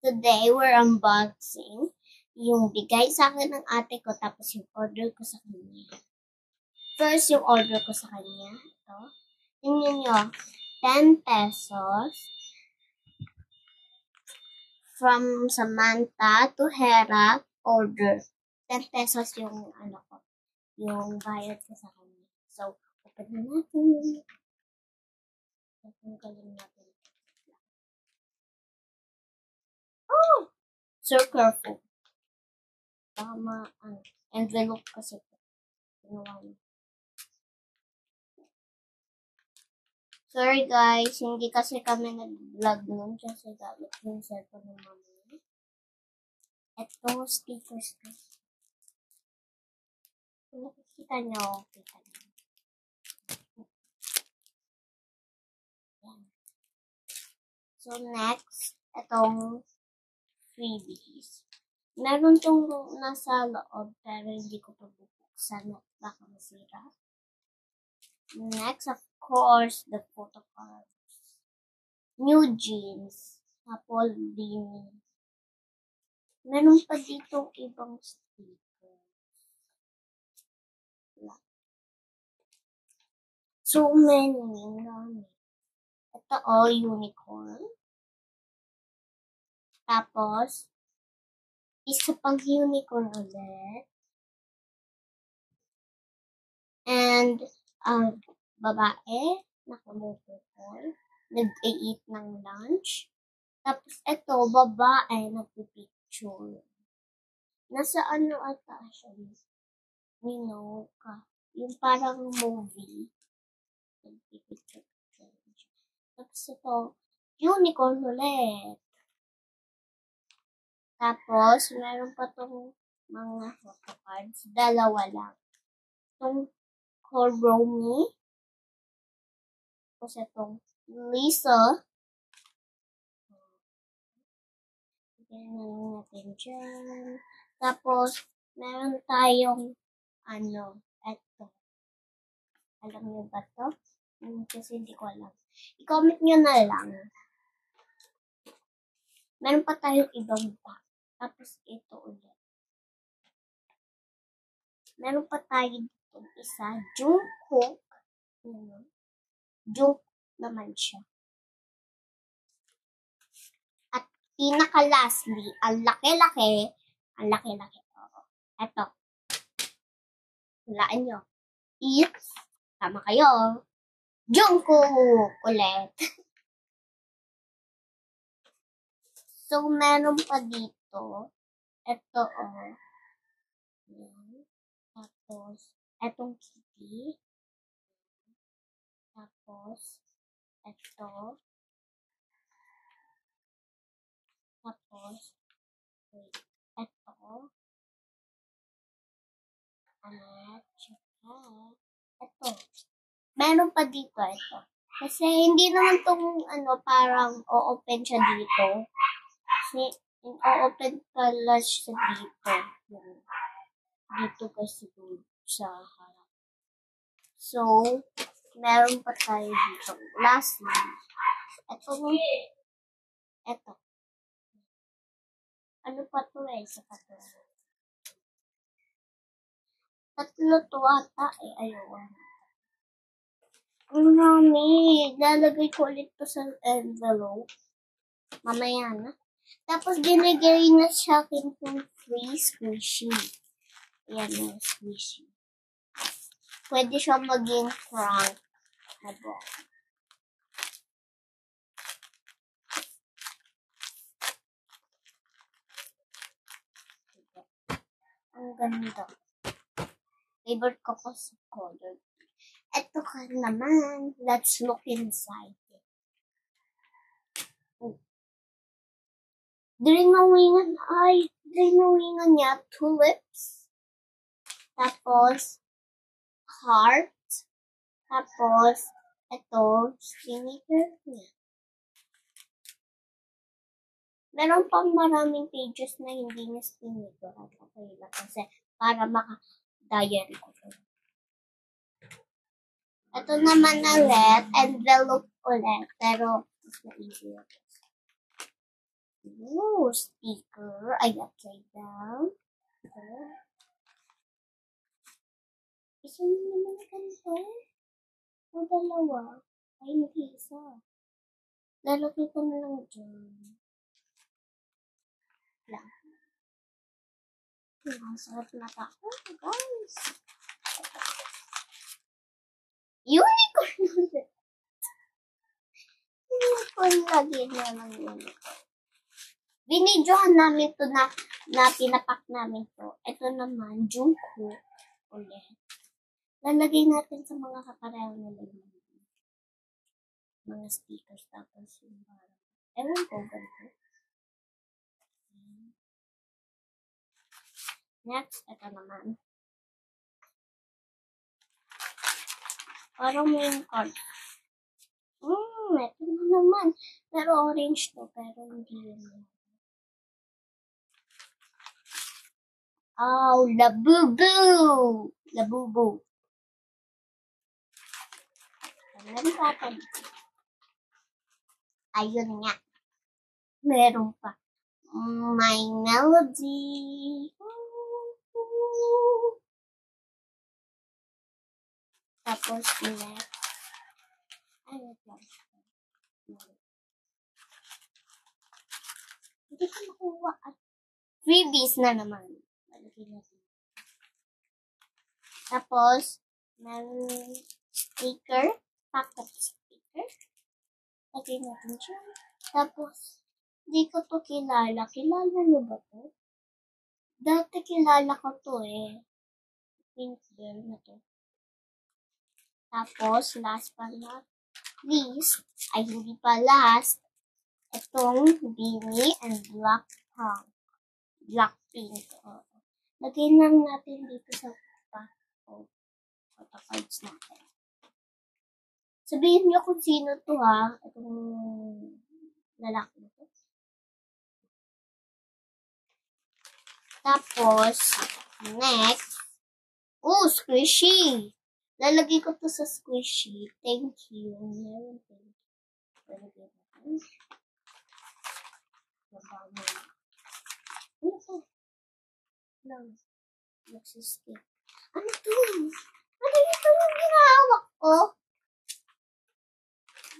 Today, we're unboxing yung bigay sa akin ng ate ko tapos yung order ko sa kanya. First, yung order ko sa kanya. Ito. Tingnan nyo. 10 pesos. From Samantha to Hera, order. 10 pesos yung yung bayad ko sa kanya. So, open na natin. Tanggalin natin. Oh! So careful. Tama, envelope kasi ito. Sorry guys, hindi kasi kami nag-vlog nun kasi gamit yung cellphone ng mami. Ito, stickers guys. Kung nakikita nyo, kita nyo. Yan. So next, itong freebies. Meron tong nasa loob pero hindi ko pa bubuksan at baka masira. Next, of course, the photo cards. New jeans. Apple beanie. Meron pa dito ibang stickers. So many. Ito unicorn. Tapos, isa pang unicorn ulit. And, babae, naka-motorcycle, nag-eat ng lunch. Tapos, ito, babae, nagpipicture. Nasa ata siya? Yung parang movie. Nagpipicture. Tapos, ito, unicorn ulit. Tapos, meron pa tong mga photo cards. Dalawa lang. Itong Koromi. Tapos itong Lisa. Ganyan natin dyan. Tapos, meron tayong, eto. Alam niyo ba to? Kasi hindi ko alam. I-comment nyo na lang. Meron pa tayong ibang pack. Tapos, ito ulit. Meron pa tayong itong isa. Jungkook. Jungkook naman siya. At pinaka-lastly, ang laki-laki. Oo. Ito. Hulaan nyo. Tama kayo. Jungkook ulit. So, meron pa dito. Ito, Tapos, etong kitty. Tapos, ito. Tapos, ito. Ito. Meron pa dito, ito. Kasi hindi naman tong, parang o-open siya dito. Kasi, o-open pala siya dito. Dito kasi sa harap. So, meron pa tayo dito. Lastly, ito. Ano pa to sa katulad? Tatlo to ata Ayaw. Ang dami. Lalagay ko ulit to sa envelope. Mamaya na. Tapos, binigay na siya akin kung free squishy. Ayan yung squishy. Pwede siya maging crank na ball. Ang ganda. Favorite ko sa color. Ito ka naman. Let's look inside. Drinawingan niya, tulips. Tapos, heart. Tapos, ito, signature niya. Meron pang maraming pages na hindi niya signature. Okay lang kasi para maka-diary ko. Ito naman ulit, envelope ulit, pero mas na-easy. Ooh, sticker. Ay, upside down. Isa na naman ganito. O dalawa. Ay, hindi isa. Lalagay ko na lang dyan. Lang. Masarap na ako, guys. Unicorn ulit. Unicorn lagi na lang unicorn. Binidyohan namin to na pinapak namin to. Ito naman, Jungkook ulit. Lalagay natin sa mga kapareho na laman. Mga stickers tapos yung parang. Ewan ko, ganito. Next, ito naman. Parang may card. Ito na naman. Pero orange to, pero hindi yun. Oh, Labubu! Labubu. Ano natin? Ayun nga. Meron pa. My Melody. Tapos next. Ano ito? Hindi ko makuha. Freebies na naman. Tapos, meron sticker. Pocket sticker. Lagay natin siya. Tapos, hindi ko to kilala. Kilala mo ba to? Dati kilala ko to eh. Pink girl na to. Tapos, last but not least, ay hindi pa last, itong Beanie and Blackpink. Lagay lang natin dito sa photo cards natin. Sabihin niyo kung sino to ha, itong lalaki nito. Tapos, next, squishy. Lalagay ko to sa squishy. Thank you. Meron thank you. Lalagay natin. Ano to? Lang. Nagsistip. Ano to? Ano ito yung ginahawak ko?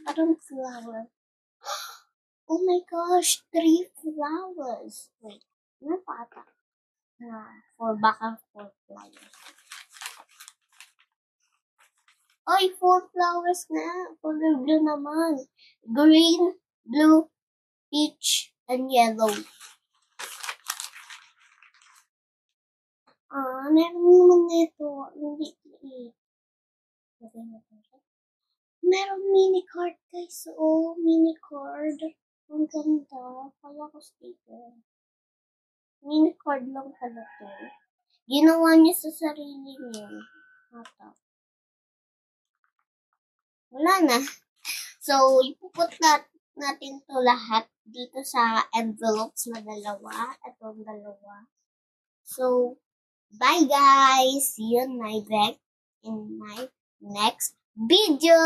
Parang flower. Oh my gosh, 3 flowers. Wait, ano pa ata? 4 baka 4 flowers. Ay, 4 flowers na. Color blue naman. Green, blue, peach, and yellow. Meron naman nito. Hindi. Meron mini card guys. Mini card. Ang ganda. Kala ko sticker. Mini card lang pala to. Ginawa niya sa sarili niya. Wala na. So, ipuput natin to lahat dito sa envelopes na dalawa. Itong dalawa. So, bye guys! See you in my next video!